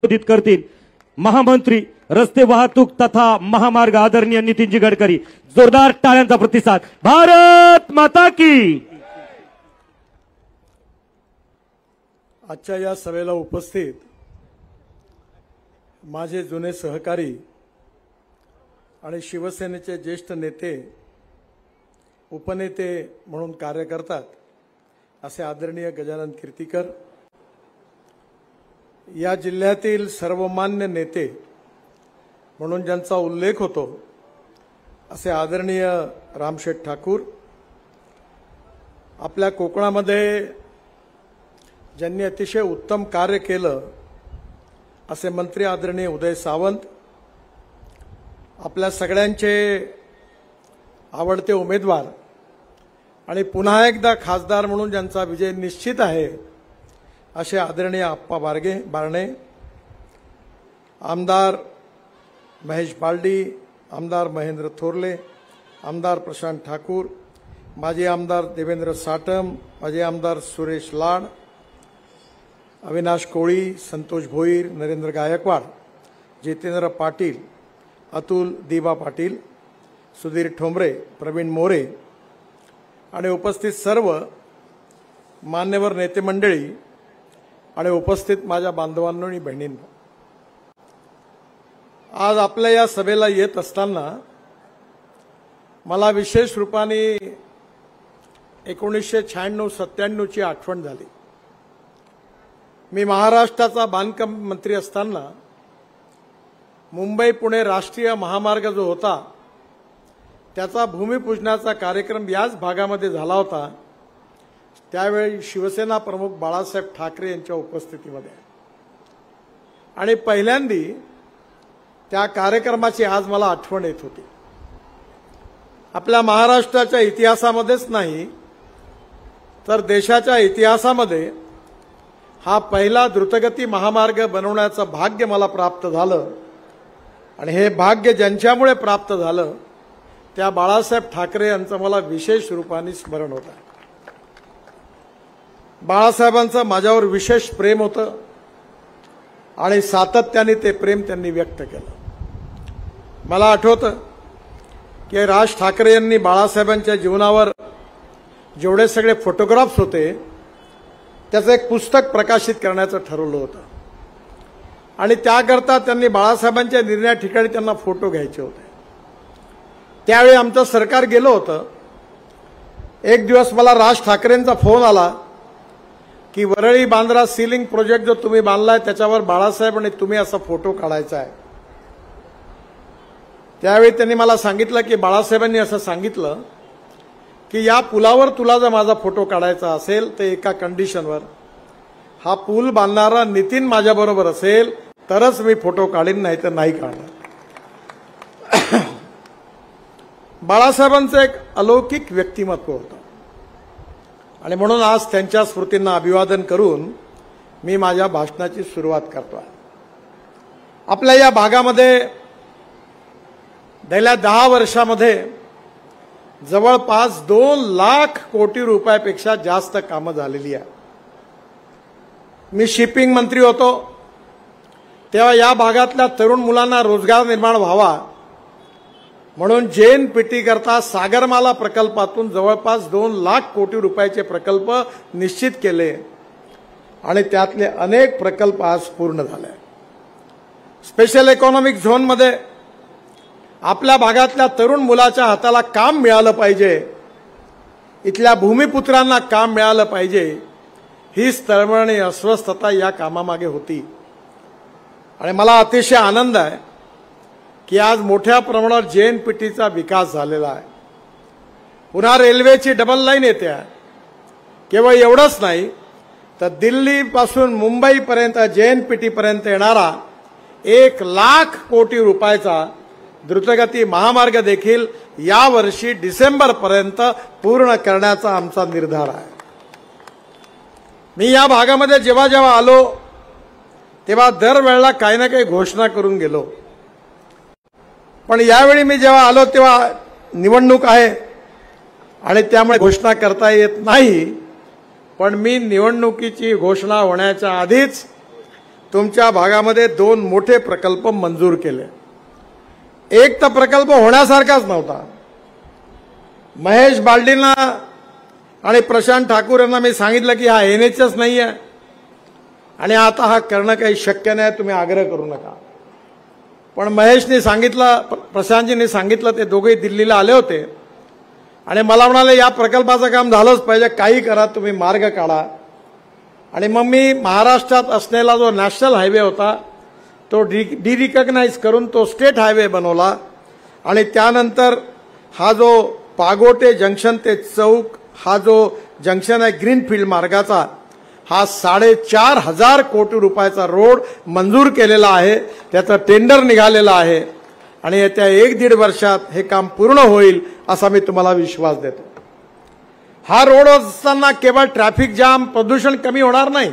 संबोधित करतील महामंत्री रस्ते वाहतूक तथा महामार्ग आदरणीय नितीनजी गडकरी। जोरदार टाळ्यांचा प्रतिसाद। भारत माता की। आजच्या या सभेला उपस्थित माझे जुने सहकारी आणि शिवसेनेचे ज्येष्ठ नेते उपनेते म्हणून कार्य करतात असे आदरणीय गजानन कीर्तीकर, या जिल्ह्यातील सर्वमान्य नेते म्हणून ज्यांचा उल्लेख होतो असे आदरणीय रामशेठ ठाकूर, आपल्या कोकणामध्ये ज्यांनी अतिशय उत्तम कार्य केलं असे मंत्री आदरणीय उदय सावंत, आपल्या सगळ्यांचे आवडते उमेदवार आणि पुन्हा एकदा खासदार म्हणून ज्यांचा विजय निश्चित आहे असे आदरणीय आप्पा बारणे, आमदार महेश बालडी, आमदार महेंद्र थोरले, आमदार प्रशांत ठाकूर, माजी आमदार देवेंद्र साटम, माजी आमदार सुरेश लाड, अविनाश कोळी, संतोष भोईर, नरेंद्र गायकवाड, जितेंद्र पाटील, अतुल दिबा पाटील, सुधीर ठोंबरे, प्रवीण मोरे आणि उपस्थित सर्व मान्यवर नेते मंडळी आणि उपस्थित माझ्या बांधवांनो आणि बहिणींनो, आज आपल्या या सभेला येत असताना मला विशेष रूपाने 1996-97 ची आठवण झाली। मी महाराष्ट्राचा बांधकाम मंत्री असताना मुंबई पुणे राष्ट्रीय महामार्ग जो होता त्याचा भूमिपूजनाचा कार्यक्रम याच भागामध्ये झाला होता। त्यावेळी शिवसेना प्रमुख बाळासाहेब ठाकरे यांच्या उपस्थितीमध्ये आणि पहिल्यांदी त्या कार्यक्रमाची आज मला आठवण येत होती। आपल्या महाराष्ट्राच्या इतिहासामध्येच नाही तर देशाच्या इतिहासामध्ये हा पहिला द्रुतगती महामार्ग बनवण्याचं भाग्य मला प्राप्त झालं आणि हे भाग्य ज्यांच्यामुळे प्राप्त झालं त्या बाळासाहेब ठाकरे यांचं मला विशेष रूपाने स्मरण होतं। बाळासाहेबांचं माझ्यावर विशेष प्रेम होतं आणि सातत्याने ते प्रेम त्यांनी व्यक्त केलं। मला आठवतं की राज ठाकरे यांनी बाळासाहेबांच्या जीवनावर जेवढे सगळे फोटोग्राफ्स होते त्याचं एक पुस्तक प्रकाशित करण्याचं ठरवलं होतं आणि त्याकरता त्यांनी बाळासाहेबांच्या निर्णया ठिकाणी त्यांना फोटो घ्यायचे होते। त्यावेळी आमचं सरकार गेलं होतं। एक दिवस मला राज ठाकरेंचा फोन आला की वरळी बांद्रा सीलिंग प्रोजेक्ट जो तुम्ही बांधलाय त्याच्यावर बाळासाहेब आणि तुम्ही असा फोटो काढायचा आहे। त्यावेळी त्यांनी मला सांगितलं की बाळासाहेबांनी असं सांगितलं की या पुलावर तुला जर माझा फोटो काढायचा असेल तर एका कंडिशनवर, हा पूल बांधणारा नितीन माझ्याबरोबर असेल तरच मी फोटो काढीन, नाही तर नाही काढणार। बाळासाहेबांचं एक अलौकिक व्यक्तिमत्व होतं आणि म्हणून आज त्यांच्या स्मृतींना अभिवादन करून मी माझ्या भाषणाची सुरुवात करतोय। आपल्या या भागामध्ये गेल्या 10 वर्षामध्ये जवळपास 2 लाख कोटी रुपयापेक्षा जास्त कामं झालेली आहे। मी शिपिंग मंत्री होतो तेव्हा या भागातल्या तरुण मुलांना रोजगार निर्माण व्हावा म्हणून JNPT करता सागरमाला प्रकल्पातून जवळपास 2 लाख कोटी रुपयाचे प्रकल्प निश्चित केले आणि त्यातले अनेक प्रकल्प आज पूर्ण झाले। स्पेशल इकॉनॉमिक झोनमध्ये आपल्या भागातल्या तरुण मुलाच्या हाताला काम मिळालं पाहिजे, इथल्या भूमिपुत्रांना काम मिळालं पाहिजे, हीच तळमळ आणि अस्वस्थता या कामामागे होती आणि मला अतिशय आनंद आहे की आज मोठ्या प्रमाणावर JNPTचा विकास झालेला आहे। पुन्हा रेल्वेची डबल लाईन येते आहे। केवळ एवढंच नाही तर दिल्लीपासून मुंबईपर्यंत JNPT पर्यंत येणारा 1 लाख कोटी रुपयाचा द्रुतगती महामार्ग देखील यावर्षी डिसेंबरपर्यंत पूर्ण करण्याचा आमचा निर्धार आहे। मी या भागामध्ये जेव्हा जेव्हा आलो तेव्हा दरवेळेला काही ना काही घोषणा करून गेलो, पण यावेळी मी जेव्हा आलो तेव्हा निवडणूक आहे आणि त्यामुळे घोषणा करता येत नाही, पण मी निवडणुकीची घोषणा होण्याच्या आधीच तुमच्या भागामध्ये 2 मोठे प्रकल्प मंजूर केले. एक तर प्रकल्प होण्यासारखाच नव्हता. महेश बालदींना आणि प्रशांत ठाकूर यांना मी सांगितलं की हा NHच नाही आहे आणि आता हा करणं काही शक्य नाही, तुम्ही आग्रह करू नका. पण महेशने सांगितलं, प्रशांतजींनी सांगितलं, ते दोघेही दिल्लीला आले होते आणि मला म्हणाले या प्रकल्पाचं काम झालंच पाहिजे, काही करा, तुम्ही मार्ग काढा. आणि मग मी महाराष्ट्रात असलेला जो नॅशनल हायवे होता तो डिरिकग्नाइज करून तो स्टेट हायवे बनवला. आणि त्यानंतर हा जो पागोटे जंक्शन ते चौक हा जो जंक्शन आहे ग्रीनफील्ड मार्गाचा, हा 4,500 कोटी रुपयाचा रोड मंजूर केलेला आहे. त्याचं टेंडर निघालेलं आहे आणि येत्या 1-1.5 वर्षात हे काम पूर्ण होईल असा मी तुम्हाला विश्वास देतो. हा रोड असताना केवळ ट्रॅफिक जाम, प्रदूषण कमी होणार नाही,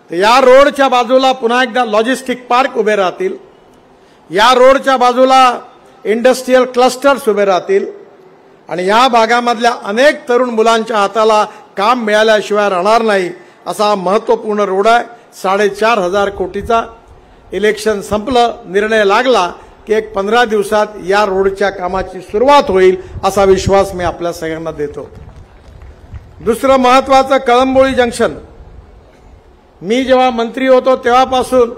तर या रोडच्या बाजूला पुन्हा एकदा लॉजिस्टिक पार्क उभे राहतील. या रोडच्या बाजूला इंडस्ट्रियल क्लस्टर्स उभे राहतील आणि या भागामधल्या अनेक तरुण मुलांच्या हाताला काम मिळाल्याशिवाय राहणार नाही असा हा महत्त्वपूर्ण रोड आहे. 4,500 कोटीचा. इलेक्शन संपलं, निर्णय लागला की 15 दिवसात या रोडच्या कामाची सुरुवात होईल असा विश्वास मी आपल्या सगळ्यांना देतो. दुसरं महत्त्वाचं कळंबोळी जंक्शन. मी जेव्हा मंत्री होतो तेव्हापासून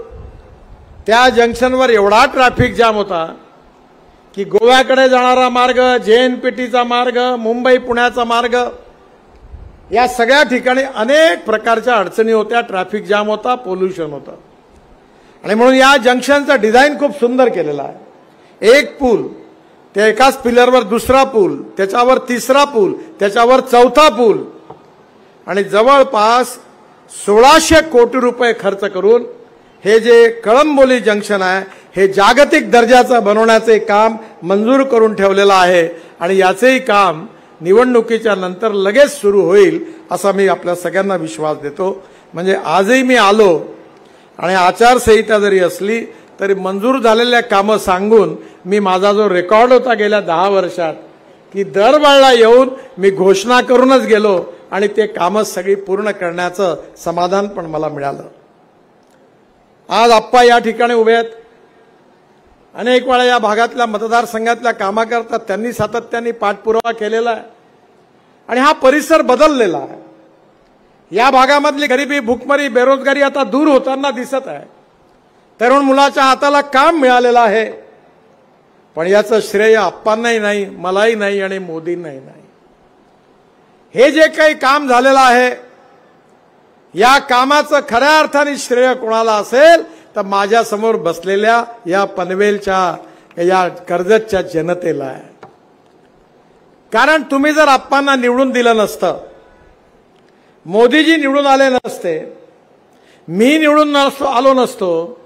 त्या जंक्शनवर एवढा ट्रॅफिक जाम होता की गोव्याकडे जाणारा मार्ग, JNPTचा मार्ग, मुंबई पुण्याचा मार्ग, या सगळ्या ठिकाणी अनेक प्रकारच्या अडचणी होत्या. ट्रॅफिक जाम होता, पोल्युशन होतं. आणि म्हणून या जंक्शनचं डिझाईन खूप सुंदर केलेलं आहे. एक पूल, त्या एकाच पिलरवर दुसरा पूल, त्याच्यावर तिसरा पूल, त्याच्यावर चौथा पूल आणि जवळपास 1,600 कोटी रुपये खर्च करून हे जे कळंबोली जंक्शन आहे हे जागतिक दर्जाचं बनवण्याचे काम मंजूर करून ठेवलेलं आहे आणि याचेही काम निवडणुकीच्या नंतर लगेच सुरू होईल असा मी आपल्या सगळ्यांना विश्वास देतो. म्हणजे आजही मी आलो आणि आचारसंहिता जरी असली तरी मंजूर झालेल्या कामं सांगून मी माझा जो रेकॉर्ड होता गेल्या 10 वर्षात की दरवेळेला येऊन मी घोषणा करूनच गेलो आणि ते कामं सगळी पूर्ण करण्याचं समाधान पण मला मिळालं. आज आप्पा या ठिकाणी उभे आहेत. अनेक वेळा या भागातल्या मतदारसंघातल्या कामाकरता त्यांनी सातत्याने पाठपुरावा केलेला आहे आणि हा परिसर बदललेला आहे. या भागामधली गरिबी, भूकमरी, बेरोजगारी आता दूर होताना दिसत आहे. तरुण मुलाच्या हाताला काम मिळालेलं आहे. पण याचं श्रेय आप्पांनाही नाही, मलाही नाही आणि मोदींनाही नाही. हे जे काही काम झालेलं आहे या कामाचं खऱ्या अर्थाने श्रेय कोणाला असेल तर माझ्या समोर बसलेल्या या पनवेलच्या, या कर्जतच्या जनतेला आहे. कारण तुम्ही जर आप्पांना निवडून दिलं नसतं, मोदीजी निवडून आले नसते, मी निवडून आलो नसतो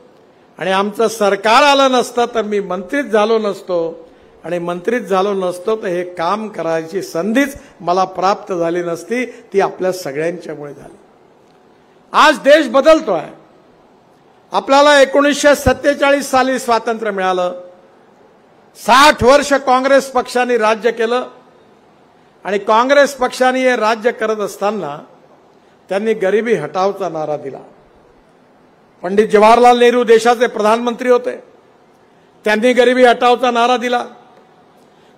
आणि आमचं सरकार आलं नसतं तर मी मंत्रीच झालो नसतो आणि मंत्रीच झालो नसतो तर हे काम करायची संधीच मला प्राप्त झाली नसती. ती आपल्या सगळ्यांच्यामुळे झाली. आज देश बदलतोय. आपल्याला 1947 साली स्वातंत्र्य मिळालं. 60 वर्ष काँग्रेस पक्षाने राज्य केलं आणि काँग्रेस पक्षाने हे राज्य करत असताना त्यांनी गरिबी हटावचा नारा दिला. पंडित जवाहरलाल नेहरू देशाचे प्रधानमंत्री होते, त्यांनी गरिबी हटावचा नारा दिला.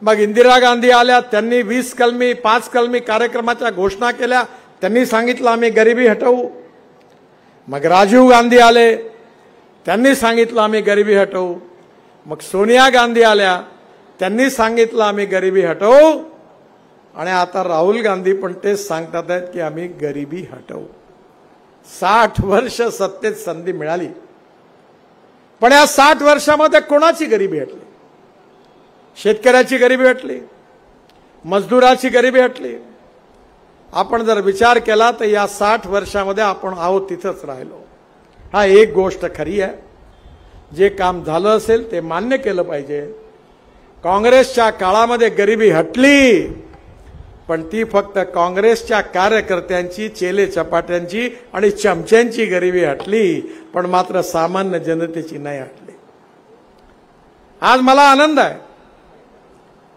मग इंदिरा गांधी आल्या, त्यांनी 20 कलमी 5 कलमी कार्यक्रमाच्या घोषणा केल्या, त्यांनी सांगितलं आम्ही गरिबी हटवू. मग राजीव गांधी आले, त्यांनी सांगितलं आम्ही गरिबी हटवू. मग सोनिया गांधी आल्या, त्यांनी सांगितलं आम्ही गरिबी हटवू. आणि आता राहुल गांधी पण तेच सांगतात आहेत की आम्ही गरिबी हटवू. 60 वर्ष सत्तेत संधी मिळाली, पण या 60 वर्षामध्ये कोणाची गरिबी हटली? शेतकऱ्याची गरिबी हटली, मजदुराची गरिबी हटली. आपण जर विचार केला तर या 60 वर्षामध्ये आपण आहोत तिथंच राहिलो. हा एक गोष्ट खरी आहे, जे काम झालं असेल ते मान्य केलं पाहिजे. काँग्रेसच्या काळामध्ये गरिबी हटली, पण ती फक्त काँग्रेसच्या कार्यकर्त्यांची, चेले चपाट्यांची आणि चमच्यांची गरिबी हटली, पण मात्र सामान्य जनतेची नाही हटली. आज मला आनंद आहे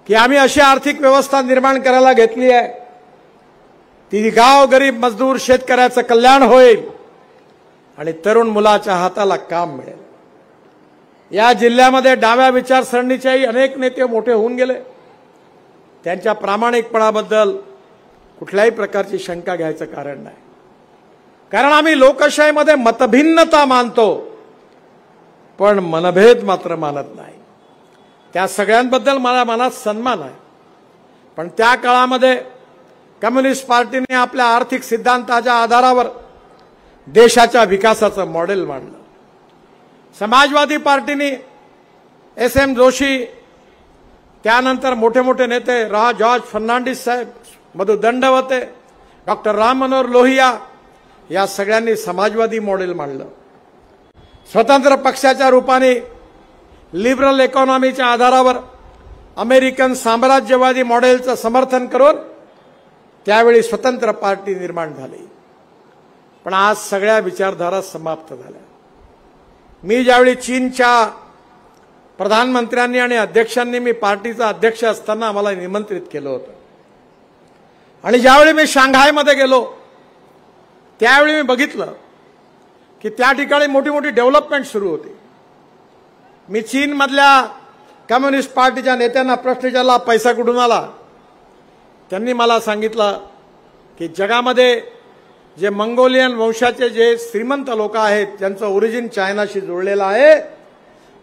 की आम्ही अशी आर्थिक व्यवस्था निर्माण करायला घेतली आहे ती गाव, गरीब, मजदूर, शेतकऱ्याचं कल्याण होईल आणि तरुण मुलाच्या हाताला काम मिळेल। या जिल्ह्यामध्ये डाव्या विचारसरणीच्याही अनेक नेते मोठे होऊन गेले। त्यांच्या प्रामाणिकपणाबद्दल कुठल्याही प्रकारची शंका घ्यायचं कारण नाही, कारण आम्ही लोकशाहीमध्ये मतभिन्नता मानतो पण मनभेद मात्र मानत नाही। त्या सगळ्यांबद्दल मला मनात सन्मान आहे, पण त्या काळामध्ये कम्युनिस्ट पार्टीने आपल्या आर्थिक सिद्धांताच्या आधारावर देशाच्या विकासाचं मॉडेल मांडलं। समाजवादी पार्टीने एस.एम. जोशी, त्यानंतर मोठे मोठे नेते जॉर्ज फर्नांडिस साहेब, मधु दंडवते, डॉक्टर राम मनोहर लोहिया या सगळ्यांनी समाजवादी मॉडेल मांडलं। स्वतंत्र पक्षाच्या रूपाने लिबरल इकॉनॉमीच्या आधारावर अमेरिकन साम्राज्यवादी मॉडेलचं समर्थन करून त्यावेळी स्वतंत्र पार्टी निर्माण झाली। पण आज सगळ्या विचारधारा समाप्त झाल्या। मी ज्यावेळी चीनच्या प्रधानमंत्र्यांनी आणि अध्यक्षांनी मी पार्टीचा अध्यक्ष असताना आम्हाला निमंत्रित केलं होतं, आणि ज्यावेळी मी शांघायमध्ये गेलो त्यावेळी मी बघितलं की त्या ठिकाणी मोठी मोठी डेव्हलपमेंट सुरू होती। मी चीनमधल्या कम्युनिस्ट पार्टीच्या नेत्यांना प्रश्न विचारला, पैसा कुठून आला? त्यांनी मला सांगितलं की जगामध्ये जे मंगोलियन वंशाचे जे श्रीमंत लोक आहेत, ज्यांचं ओरिजिन चायनाशी जोडलेलं आहे,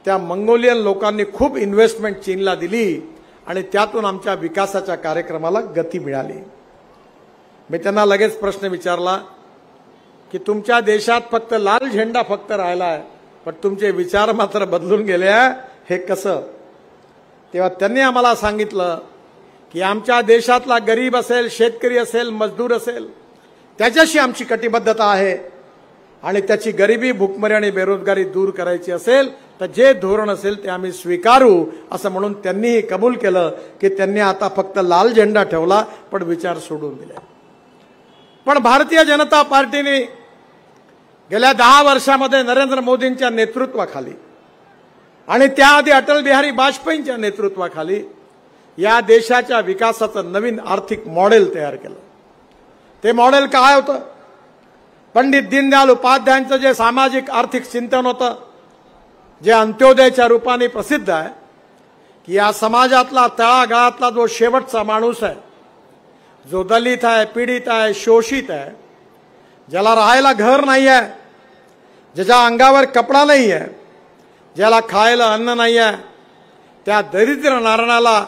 त्या मंगोलियन लोकांनी खूप इन्व्हेस्टमेंट चीनला दिली आणि त्यातून आमच्या विकासाच्या कार्यक्रमाला गती मिळाली। मी त्यांना लगेच प्रश्न विचारला की तुमच्या देशात फक्त लाल झेंडा फक्त राहिला आहे, पण तुमचे विचार मात्र बदलून गेले आहे, हे कसं? तेव्हा त्यांनी आम्हाला सांगितलं की आमच्या देशातला गरीब असेल, शेतकरी असेल, मजदूर असेल, त्याच्याशी आमची कटिबद्धता आहे, आणि त्याची गरिबी, भूकमरी आणि बेरोजगारी दूर करायची असेल तर जे धोरण असेल ते आम्ही स्वीकारू, असं म्हणून त्यांनीही कबूल केलं की त्यांनी आता फक्त लाल झेंडा ठेवला पण विचार सोडून दिले। पण भारतीय जनता पार्टीने गेल्या 10 वर्षामध्ये नरेंद्र मोदींच्या नेतृत्वाखाली आणि त्याआधी अटल बिहारी वाजपेयींच्या नेतृत्वाखाली या देशाच्या विकासाचं नवीन आर्थिक मॉडेल तयार केलं। ते मॉडेल काय होतं? पंडित दीनदयाल उपाध्यायांचं जे सामाजिक आर्थिक चिंतन होतं, जे अंत्योदयच्या रूपाने प्रसिद्ध आहे, की या समाजातला तळागाळातला जो शेवटचा माणूस आहे, जो दलित आहे, पीडित आहे, शोषित आहे, ज्याला राहायला घर नाही आहे, ज्याच्या अंगावर कपडा नाही आहे, ज्याला खायला अन्न नाही आहे, त्या दरिद्र नारायणाला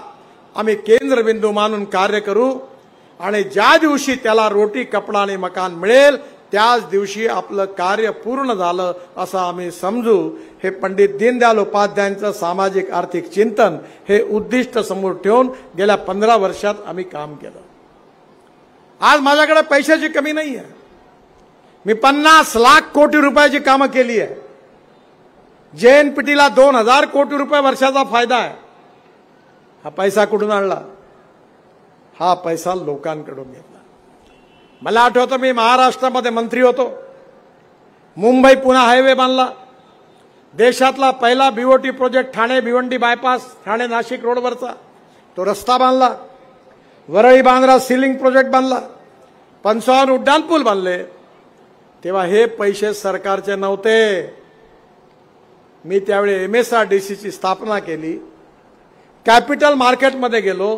आम्ही केंद्रबिंदू मानून कार्य करू, आणि ज्या दिवशी त्याला रोटी, कपडा आणि मकान मिळेल त्याच दिवशी आपलं कार्य पूर्ण झालं असं आम्ही समजू। हे पंडित दीनदयाल उपाध्यायांचं सामाजिक आर्थिक चिंतन हे उद्दिष्ट समोर ठेवून गेल्या 15 वर्षात आम्ही काम केलं। आज माझ्याकडे पैशाची कमी नाही आहे। मी 50 लाख कोटी रुपयाची कामं केली आहे। JNPTला 2000 कोटी रुपये वर्षाचा फायदा आहे। हा पैसा कुठून आणला? हा पैसा लोकांकडून घेतला। मला आठवतं मी महाराष्ट्रामध्ये मंत्री होतो, मुंबई पुणे हायवे बांधला, देशातला पहिला BOT project Thane Bhiwandi bypass, Thane Nashik रोडवरचा तो रस्ता बांधला, वरळी बांद्रा सीलिंग प्रोजेक्ट बांधला, 55 उड्डाणपूल बांधले। तेव्हा हे पैसे सरकारचे नव्हते। मी त्यावेळी MSRDCची स्थापना केली, कॅपिटल मार्केटमध्ये गेलो,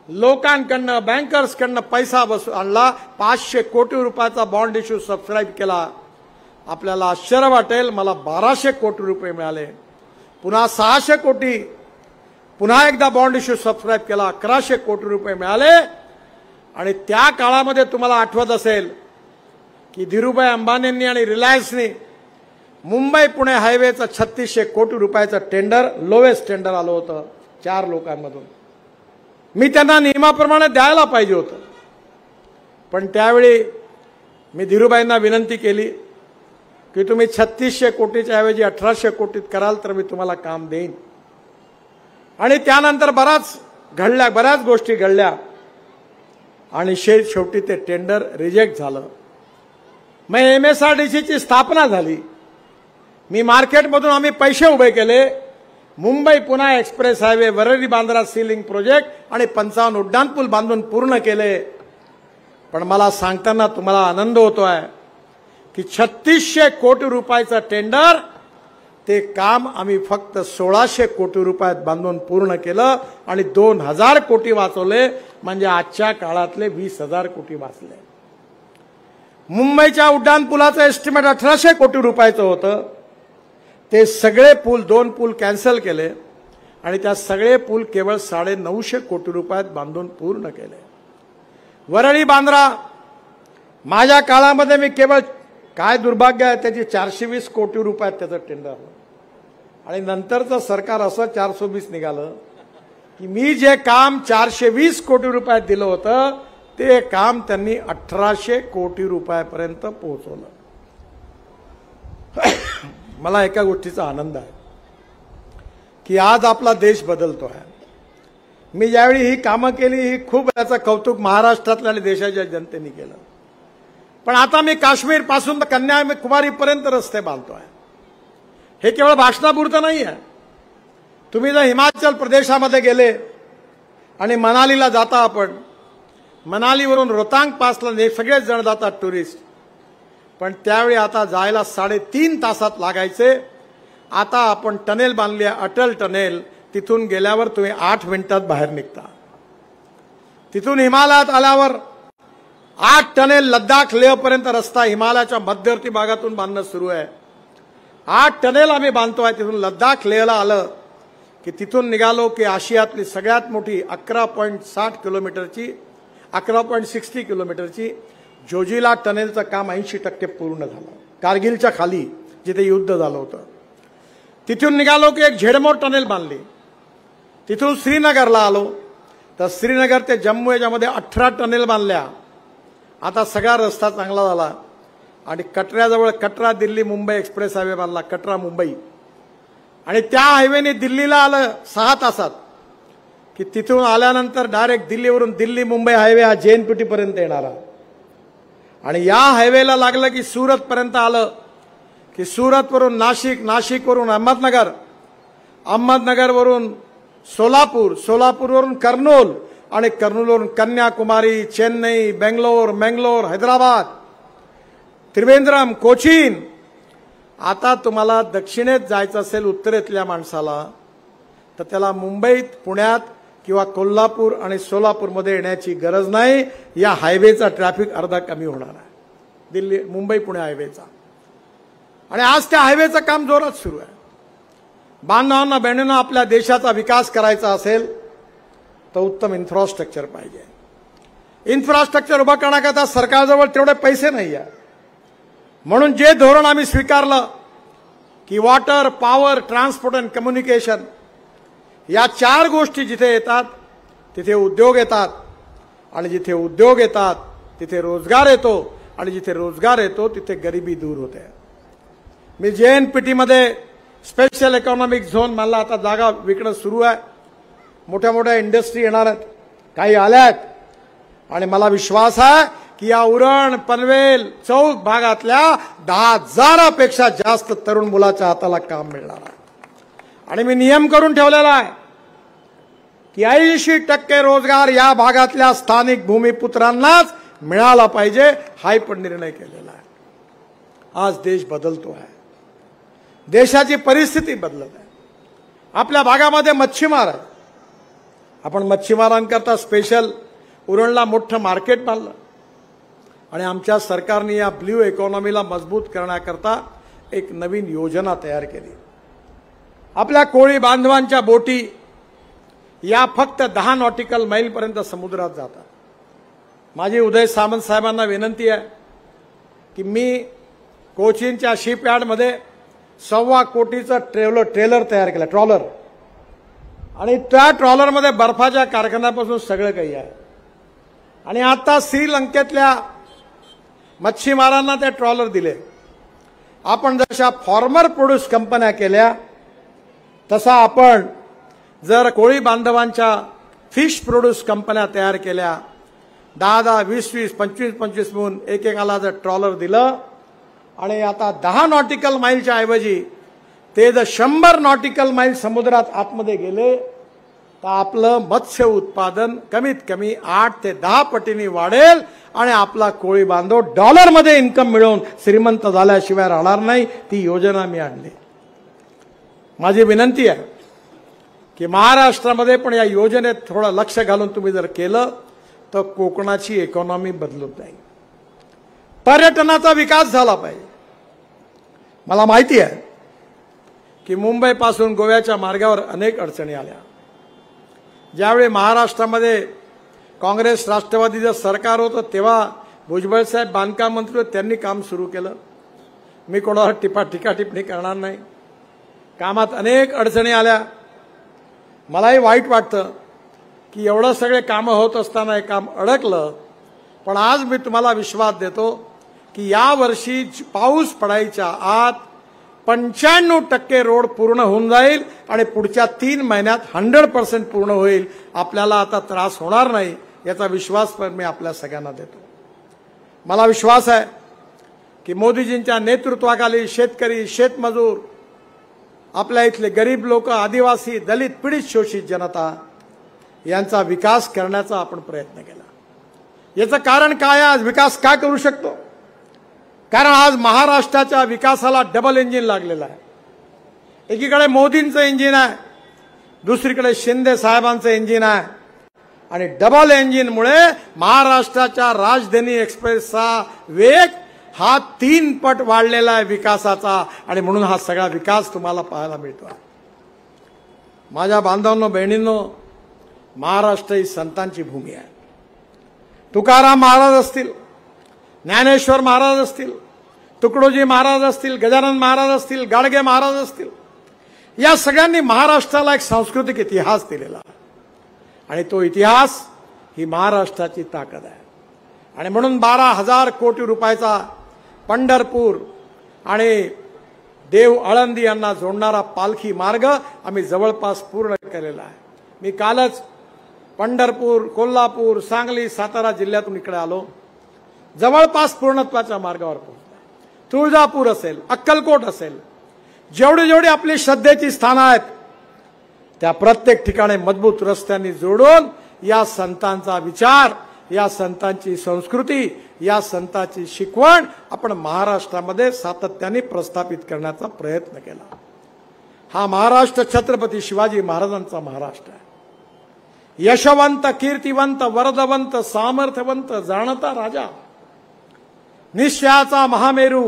लोकांकडनं, बँकर्सकडनं पैसा आणला, 500 कोटी रुपयाचा बॉन्ड इश्यू सबस्क्राईब केला। आपल्याला आश्चर्य वाटेल, मला 1200 कोटी रुपये मिळाले। पुन्हा 600 कोटी, पुन्हा एकदा बॉन्ड इश्यू सबस्क्राईब केला, 1100 कोटी रुपये मिळाले। आणि त्या काळामध्ये तुम्हाला आठवत असेल की धीरूभाई अंबानींनी आणि रिलायन्सनी मुंबई पुणे हायवेचं 3600 कोटी रुपयाचं टेंडर, लोवेस्ट टेंडर आलं होतं 4 लोकांमधून। मी त्यांना नियमाप्रमाणे द्यायला पाहिजे होतं, पण त्यावेळी मी धीरूभाईंना विनंती केली की तुम्ही 3600 कोटीच्या ऐवजी 1800 कोटीत कराल तर मी तुम्हाला काम देईन। आणि त्यानंतर बऱ्याच गोष्टी घडल्या आणि शेवटी ते टेंडर रिजेक्ट झालं। मग MSRDCची स्थापना झाली। मी मार्केटमधून आम्ही पैसे उभे केले, Mumbai Pune express highway, Worli Bandra ceiling project आणि 55 उड्डाणपूल बांधून पूर्ण केले। पण मला सांगताना तुम्हाला आनंद होतोय की 3600 कोटी रुपयाचं टेंडर ते काम आम्ही फक्त 1600 कोटी रुपयात बांधून पूर्ण केलं आणि 2000 कोटी वाचवले, म्हणजे आजच्या काळातले 20,000 कोटी वाचले. मुंबईच्या उड्डाणपुलाचं एस्टिमेट 1800 कोटी रुपयाचं होतं. ते सगळे पूल, 2 पूल कॅन्सल केले आणि त्या सगळे पूल केवळ 950 कोटी रुपयात बांधून पूर्ण केले. वरळी बांद्रा माझ्या काळामध्ये मी केवळ, काय दुर्भाग्य आहे, त्याची 420 कोटी रुपयात त्याचं टेंडर आणि नंतरचं सरकार असं 420 निघालं की मी जे काम 420 कोटी रुपयात दिलं होतं ते काम त्यांनी 1800 कोटी रुपयापर्यंत पोहोचवलं. मला एका गोष्टीचा आनंद आहे की आज आपला देश बदलतो आहे. मी ज्यावेळी ही कामं केली, ही खूप याचं कौतुक महाराष्ट्रातल्या आणि देशाच्या जनतेने केलं. पण आता मी काश्मीर पासून कन्याकुमारीपर्यंत रस्ते बांधतोय. हे केवळ भाषणापुरतं नाही आहे. तुम्ही जर हिमाचल प्रदेशामध्ये गेले आणि मनालीला जाता, आपण मनालीवरून रोहतांग पासला सगळेच जण जातात टुरिस्ट, पण त्यावेळी आता जायला 3.5 तासात लागायचे. आता आपण टनेल बांधली आहे, अटल टनेल. तिथून गेल्यावर तुम्ही 8 मिनिटात बाहेर निघता. तिथून हिमालयात आल्यावर 8 टनेल लद्दाख लेहपर्यंत रस्ता हिमालयाच्या मध्यवर्ती भागातून बांधणं सुरू आहे. 8 टनेल आम्ही बांधतोय. तिथून लद्दाख लेहला आलं की तिथून निघालो की आशियातली सगळ्यात मोठी 11.60 किलोमीटरची 11.60 किलोमीटरची जोजिला टनेलचं काम 80% पूर्ण झालं. कारगिलच्या खाली जिथे युद्ध झालं होतं तिथून निघालो की एक झेडमो टनेल बांधली. तिथून श्रीनगरला आलो तर श्रीनगर ते जम्मू याच्यामध्ये 18 टनेल बांधल्या. आता सगळा रस्ता चांगला झाला आणि कटऱ्याजवळ कटरा दिल्ली मुंबई एक्सप्रेस हायवे बांधला, कटरा मुंबई. आणि त्या हायवेने दिल्लीला आलं 6 तासात की तिथून आल्यानंतर डायरेक्ट दिल्लीवरून दिल्ली मुंबई हायवे हा JNPT पर्यंत येणारा. आणि या हायवेला लागलं की सुरत पर्यंत आलं की सुरतवरून नाशिक, नाशिकवरून अहमदनगर, अहमदनगरवरून सोलापूर, सोलापूरवरून कर्नूल आणि कर्नूलवरून कन्याकुमारी, चेन्नई, बेंगलोर, मंगलोर, हैदराबाद, त्रिवेंद्रम, कोचीन. आता तुम्हाला दक्षिणेत जायचं असेल उत्तरेतल्या माणसाला तर त्याला मुंबईत, पुण्यात किंवा कोल्हापूर आणि सोलापूरमध्ये येण्याची गरज नाही. या हायवेचा ट्रॅफिक अर्धा कमी होणार आहे, दिल्ली मुंबई पुणे हायवेचा. आणि आज त्या हायवेचं काम जोरात सुरू आहे. बांधवांना बहिणींना आपल्या देशाचा विकास करायचा असेल तर उत्तम इन्फ्रास्ट्रक्चर पाहिजे. इन्फ्रास्ट्रक्चर उभं करण्याकरता सरकारजवळ तेवढे पैसे नाही आहे. म्हणून जे धोरण आम्ही स्वीकारलं की water, power, transport and communication या 4 गोष्टी जिथे येतात तिथे उद्योग येतात आणि जिथे उद्योग येतात तिथे रोजगार येतो आणि जिथे रोजगार येतो तिथे गरिबी दूर होते. मी JNPT मध्ये स्पेशल इकॉनॉमिक झोन मला आता जागा विकणं सुरू आहे. मोठ्या मोठ्या इंडस्ट्री येणार आहेत, काही आल्या आहेत आणि मला विश्वास आहे की या उरण, पनवेल, चौक भागातल्या 10,000पेक्षा जास्त तरुण मुलाच्या हाताला काम मिळणार आहे. आणि मी नियम करून ठेवलेला आहे की 80% रोजगार या भागातल्या स्थानिक भूमिपुत्रांनाच मिळाला पाहिजे. हाही पण निर्णय केलेला आहे. आज देश बदलतो आहे, देशाची परिस्थिती बदलत आहे. आपल्या भागामध्ये मच्छीमार आहे. आपण मच्छीमारांकरता स्पेशल उरणला मोठं मार्केट बांधलं आणि आमच्या सरकारने या ब्ल्यू इकॉनॉमीला मजबूत करण्याकरता एक नवीन योजना तयार केली. आपल्या कोळी बांधवांच्या बोटी या फक्त 10 नॉटिकल मैलपर्यंत समुद्रात जातात. माझी उदय सामंत साहेबांना विनंती आहे की मी कोचीनच्या शिपयार्डमध्ये 1.25 कोटीचं ट्रेलर तयार केलं, ट्रॉलर. आणि त्या ट्रॉलरमध्ये बर्फाच्या कारखान्यापासून सगळं काही आहे. आणि आता श्रीलंकेतल्या मच्छीमारांना ते ट्रॉलर दिले. आपण जशा फॉर्मर प्रोड्यूस कंपन्या केल्या तसा आपण जर कोळी बांधवांच्या फिश प्रोड्यूस कंपन्या तयार केल्या, 10-10, 20-20, 25-25 म्हणून एकेकाला जर ट्रॉलर दिलं आणि आता 10 नॉटिकल माईलच्या ऐवजी ते जर 100 नॉटिकल माईल समुद्रात आतमध्ये गेले तर आपलं मत्स्य उत्पादन कमीत कमी 8 ते 10 पटीने वाढेल आणि आपला कोळी बांधव डॉलरमध्ये इन्कम मिळवून श्रीमंत झाल्याशिवाय राहणार नाही. ती योजना मी आणली. माझी विनंती आहे की महाराष्ट्रामध्ये पण या योजनेत थोडं लक्ष घालून तुम्ही जर केलं तर कोकणाची इकॉनॉमी बदलून जाईल. पर्यटनाचा विकास झाला पाहिजे. मला माहिती आहे की मुंबईपासून गोव्याच्या मार्गावर अनेक अडचणी आल्या. ज्यावेळी महाराष्ट्रामध्ये काँग्रेस राष्ट्रवादीचं सरकार होतं तेव्हा भुजबळ साहेब बांधकाम मंत्री होते, त्यांनी काम सुरू केलं. मी कोणावर टीकाटिप्पणी करणार नाही. कामात अनेक अडचणी आल्या. मलाही वाईट वाटतं की एवढं सगळे कामं होत असताना हे काम अडकलं. पण आज मी तुम्हाला विश्वास देतो की यावर्षी पाऊस पडायच्या आत 95% रोड पूर्ण होऊन जाईल आणि पुढच्या 3 महिन्यात 100% पूर्ण होईल. आपल्याला आता त्रास होणार नाही याचा विश्वास पण मी आपल्या सगळ्यांना देतो. मला विश्वास आहे की मोदीजींच्या नेतृत्वाखाली शेतकरी, शेतमजूर, आपल्या इथले गरीब लोक, आदिवासी, दलित, पीडित, शोषित जनता यांचा विकास करण्याचा आपण प्रयत्न केला. याचं कारण काय? आज विकास का करू शकतो? कारण आज महाराष्ट्राच्या विकासाला डबल इंजिन लागलेलं आहे. एकीकडे मोदींचं इंजिन आहे, दुसरीकडे शिंदे साहेबांचं इंजिन आहे आणि डबल इंजिनमुळे महाराष्ट्राच्या राजधानी एक्सप्रेसचा वेग हा 3 पट वाढलेला आहे विकासाचा आणि म्हणून हा सगळा विकास तुम्हाला पाहायला मिळतो. माझ्या बांधवांनो, बहिणींनो, महाराष्ट्र ही संतांची भूमी आहे. तुकाराम महाराज असतील, ज्ञानेश्वर महाराज असतील, तुकडोजी महाराज असतील, गजानन महाराज असतील, गाडगे महाराज असतील, या सगळ्यांनी महाराष्ट्राला एक सांस्कृतिक इतिहास दिलेला आणि तो इतिहास ही महाराष्ट्राची ताकद आहे. आणि म्हणून 12,000 कोटी रुपयाचा पंढरपूर आणि देव आळंदी यांना जोडणारा पालखी मार्ग आम्ही जवळपास पूर्ण केलेला आहे. मी कालच पंढरपूर, कोल्हापूर, सांगली, सातारा जिल्ह्यातून इकडे आलो. जवळपास पूर्णत्वाच्या मार्गावर पोहोचला. तुळजापूर असेल, अक्कलकोट असेल, जेवढी आपली श्रद्धेची स्थानं आहेत त्या प्रत्येक ठिकाणी मजबूत रस्त्यांनी जोडून या संतांचा विचार, या संतांची संस्कृती, या संतांची शिकवण आपण महाराष्ट्रामध्ये सातत्याने प्रस्थापित करण्याचा प्रयत्न केला. हा महाराष्ट्र छत्रपती शिवाजी महाराजांचा महाराष्ट्र आहे. यशवंत, कीर्तिवंत, वरदवंत, सामर्थ्यवंत, जाणता राजा, निश्चयाचा महामेरू,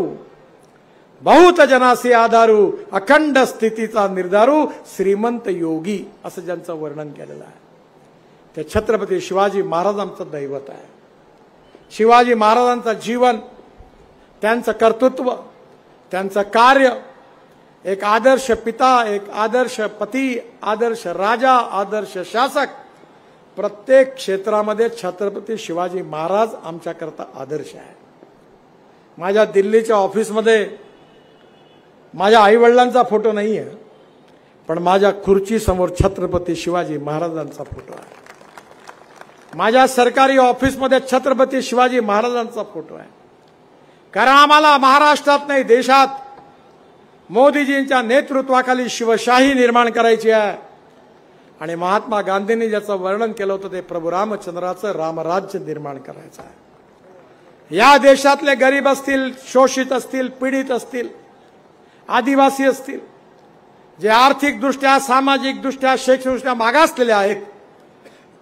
बहुत जनासी आधारू, अखंड स्थितीचा निर्धारू, श्रीमंत योगी असं ज्यांचं वर्णन केलेलं आहे ते छत्रपती शिवाजी महाराजांचं दैवत आहे. शिवाजी महाराजांचं जीवन, त्यांचं कर्तृत्व, त्यांचं कार्य, एक आदर्श पिता, एक आदर्श पती, आदर्श राजा, आदर्श शासक, प्रत्येक क्षेत्रामध्ये छत्रपती शिवाजी महाराज आमच्याकरता आदर्श आहे. माझ्या दिल्लीच्या ऑफिसमध्ये माझ्या आईवडिलांचा फोटो नाही आहे, पण माझ्या खुर्चीसमोर छत्रपती शिवाजी महाराजांचा फोटो आहे. माझ्या सरकारी ऑफिसमध्ये छत्रपती शिवाजी महाराजांचा फोटो आहे. कारण आम्हाला महाराष्ट्रात नाही, देशात मोदीजींच्या नेतृत्वाखाली शिवशाही निर्माण करायची आहे. आणि महात्मा गांधींनी ज्याचं वर्णन केलं होतं ते प्रभू रामचंद्राचं रामराज्य निर्माण करायचं आहे. या देशातले गरीब असतील, शोषित असतील, पीडित असतील, आदिवासी असतील, जे आर्थिकदृष्ट्या, सामाजिकदृष्ट्या, शैक्षणिकदृष्ट्या मागासलेले आहेत,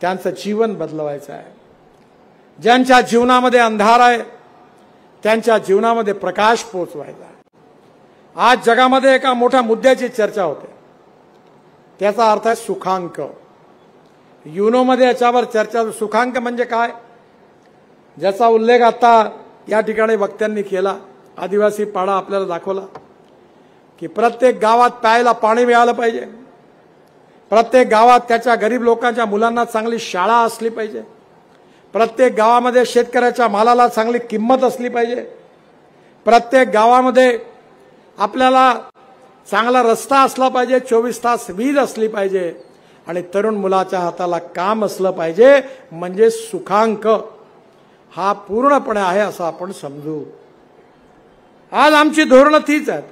त्यांचं जीवन बदलवायचं आहे. ज्यांच्या जीवनामध्ये अंधार आहे त्यांच्या जीवनामध्ये प्रकाश पोहोचवायचा आहे. आज जगामध्ये एका मोठ्या मुद्द्याची चर्चा होते, त्याचा अर्थ आहे सुखांक. युनोमध्ये याच्यावर चर्चा. सुखांक म्हणजे काय, ज्याचा उल्लेख आता या ठिकाणी वक्त्यांनी केला. आदिवासी पाडा आपल्याला दाखवला की प्रत्येक गावात प्यायला पाणी मिळालं पाहिजे, प्रत्येक गावात त्याच्या गरीब लोकांच्या मुलांना चांगली शाळा असली पाहिजे, प्रत्येक गावामध्ये शेतकऱ्याच्या मालाला चांगली किंमत असली पाहिजे, प्रत्येक गावामध्ये आपल्याला चांगला रस्ता असला पाहिजे, 24 तास वीज असली पाहिजे आणि तरुण मुलाच्या हाताला काम असलं पाहिजे. म्हणजे सुखांक हा पूर्णपणे आहे असं आपण समजू. आज आमची धोरणं तीच आहेत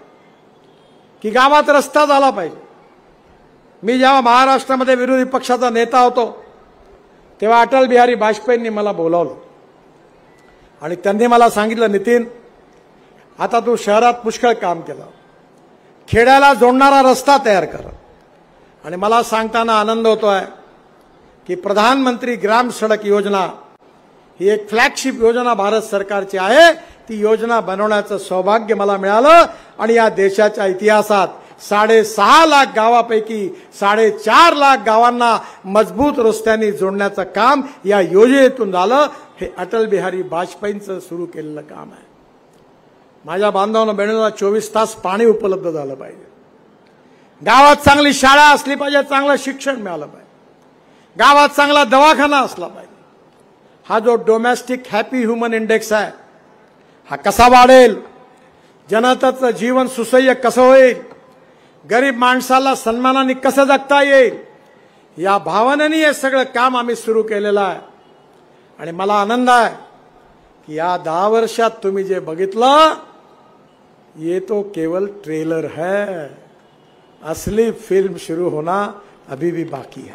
की गावात रस्ता झाला पाहिजे. मी जेव्हा महाराष्ट्रामध्ये विरोधी पक्षाचा नेता होतो तेव्हा अटल बिहारी वाजपेयींनी मला बोलावलं आणि त्यांनी मला सांगितलं, नितीन, आता तू शहरात पुष्कळ काम केलं, खेड्याला जोडणारा रस्ता तयार कर. आणि मला सांगताना आनंद होतोय की प्रधानमंत्री ग्राम सडक योजना ही एक फ्लॅगशिप योजना भारत सरकारची आहे. ती योजना बनवण्याचं सौभाग्य मला मिळालं आणि या देशाच्या इतिहासात 6.5 लाख गावापैकी 4.5 लाख गावांना मजबूत रस्त्यांनी जोडण्याचं काम या योजनेतून झालं. हे अटल बिहारी वाजपेयींचं सुरू केलेलं काम आहे. माझ्या बांधवांना बहिणींना 24 तास पाणी उपलब्ध झालं पाहिजे, गावात चांगली शाळा असली पाहिजे, चांगलं शिक्षण मिळालं पाहिजे, गावात चांगला दवाखाना असला पाहिजे. हा जो डोमेस्टिक हॅपी ह्युमन इंडेक्स आहे हा कसा वाढेल, जनतेचं जीवन सुसह्य कसं होईल, गरीब माणसाला सन्मानाने कसं जगता येईल, या भावनेने हे सगळं काम आम्ही सुरू केलेलं आहे. आणि मला आनंद आहे की या 10 वर्षात तुम्ही जे बघितलं ये तो केवल ट्रेलर है, असली फिल्म शुरू होना अभी भी बाकी है.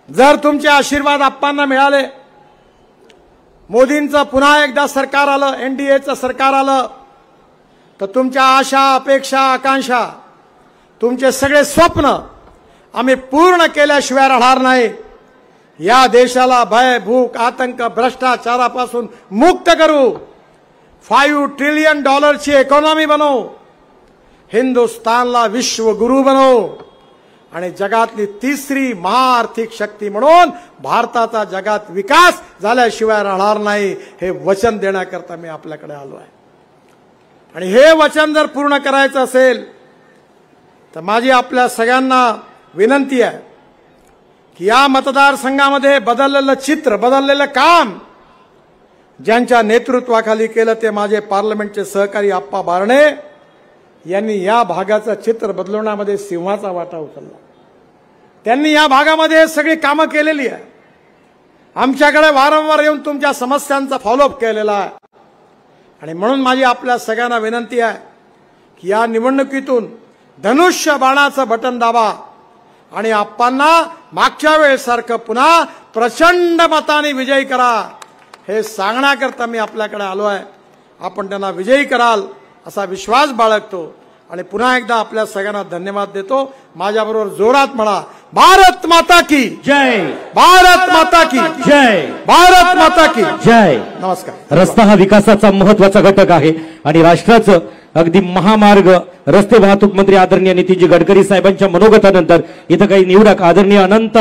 जर तुमचे आशीर्वाद आप्पांना मिळाले, मोदींचं पुन्हा एकदा सरकार आलं, एनडीएचं सरकार आलं, तर तुमच्या आशा, अपेक्षा, आकांक्षा, तुमचे सगळे स्वप्न आम्ही पूर्ण केल्याशिवाय राहणार नाही. या देशाला भय, भूक, आतंक, भ्रष्टाचारापासून मुक्त करू, $5 ट्रिलियन ची इकॉनॉमी बनवू, हिंदुस्थानला विश्वगुरू बनवू आणि जगातली तिसरी महाआर्थिक शक्ती म्हणून भारताचा जगात विकास झाल्याशिवाय राहणार नाही. हे वचन देण्याकरता मी आपल्याकडे आलो आहे. आणि हे वचन जर पूर्ण करायचं असेल तर माझी आपल्या सगळ्यांना विनंती आहे की या मतदारसंघामध्ये बदललेलं चित्र, बदललेलं काम ज्यांच्या नेतृत्वाखाली केलं ते माझे पार्लमेंटचे सहकारी आप्पा बारणे यांनी या भागाचं चित्र बदलवण्यामध्ये सिंहाचा वाटा उचलला. त्यांनी या भागामध्ये सगळी कामं केलेली आहे. आमच्याकडे वारंवार येऊन तुमच्या समस्यांचा फॉलोअप केलेला आहे. आणि म्हणून माझी आपल्या सगळ्यांना विनंती आहे की या निवडणुकीतून धनुष्य बाणाचं बटन दाबा आणि आप्पांना मागच्या वेळेसारखं पुन्हा प्रचंड मताने विजयी करा. हे सांगण्याकरता मी आपल्याकडे आलो आहे. आपण त्यांना विजयी कराल असा विश्वास बाळगतो आणि पुन्हा एकदा आपल्या सगळ्यांना धन्यवाद देतो. माझ्याबरोबर जोरात म्हणा, भारत माता की जय, भारत माता की जय, भारत माता की जय. नमस्कार. रस्ता हा विकासाचा महत्वाचा घटक आहे आणि राष्ट्राचं अगदी महामार्ग रस्ते वाहतूक मंत्री आदरणीय नितीनजी गडकरी साहेबांच्या मनोगतानंतर इथं काही निवडक आदरणीय अनंत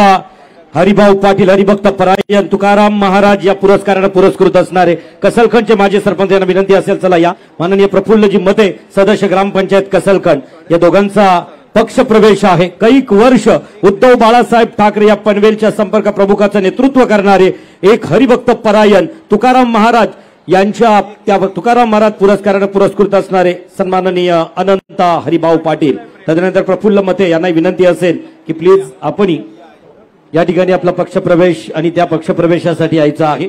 हरिभाऊ पाटील, हरिभक्त परायण, तुकाराम महाराज या पुरस्काराने पुरस्कृत असणारे कसलखंडचे माजी सरपंच यांना विनंती असेल, चला या. माननीय प्रफुल्लजी मते, सदस्य ग्रामपंचायत कसलखंड, या दोघांचा पक्ष प्रवेश आहे. कैक वर्ष उद्धव बाळासाहेब ठाकरे या पनवेलच्या संपर्क प्रमुखाचं नेतृत्व करणारे एक हरिभक्त परायण तुकाराम महाराज यांच्या त्या तुकाराम महाराज पुरस्काराने पुरस्कृत असणारे सन्माननीय अनंत हरिभाऊ पाटील. तदनंतर प्रफुल्ल मते यांना विनंती असेल की प्लीज आपण या ठिकाणी आपला पक्षप्रवेश आणि त्या पक्षप्रवेशासाठी यायचं आहे.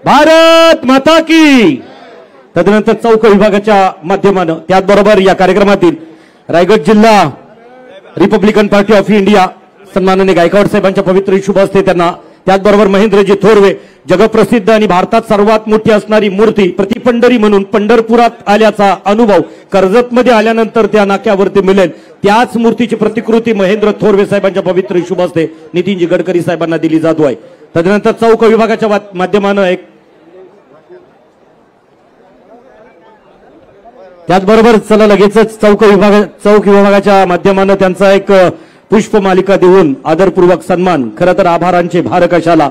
भारत माता की. तदनंतर चौक विभागाच्या माध्यमानं त्याचबरोबर या कार्यक्रमातील रायगड जिल्हा रिपब्लिकन पार्टी ऑफ इंडिया सन्माननीय गायकवाड साहेबांच्या पवित्र शुभ हस्ते त्यांना, त्याचबरोबर महेंद्रजी थोरवे, जगप्रसिद्ध आणि भारतात सर्वात मोठी असणारी मूर्ती प्रतिपंढरी म्हणून पंढरपुरात आल्याचा अनुभव कर्जतमध्ये आल्यानंतर त्या नाक्यावरती मिळेल, त्याच मूर्तीची प्रतिकृती महेंद्र थोरवे साहेबांच्या पवित्र शुभ हस्ते नितीनजी गडकरी साहेबांना दिली जातो आहे. तदनंतर चौक विभागाच्या माध्यमानं एक, त्याचबरोबर चला लगेचच चौक विभागाच्या माध्यमानं त्यांचा एक पुष्पमालिका देऊन आदरपूर्वक सन्मान. खरं तर आभारांचे भार कशाला.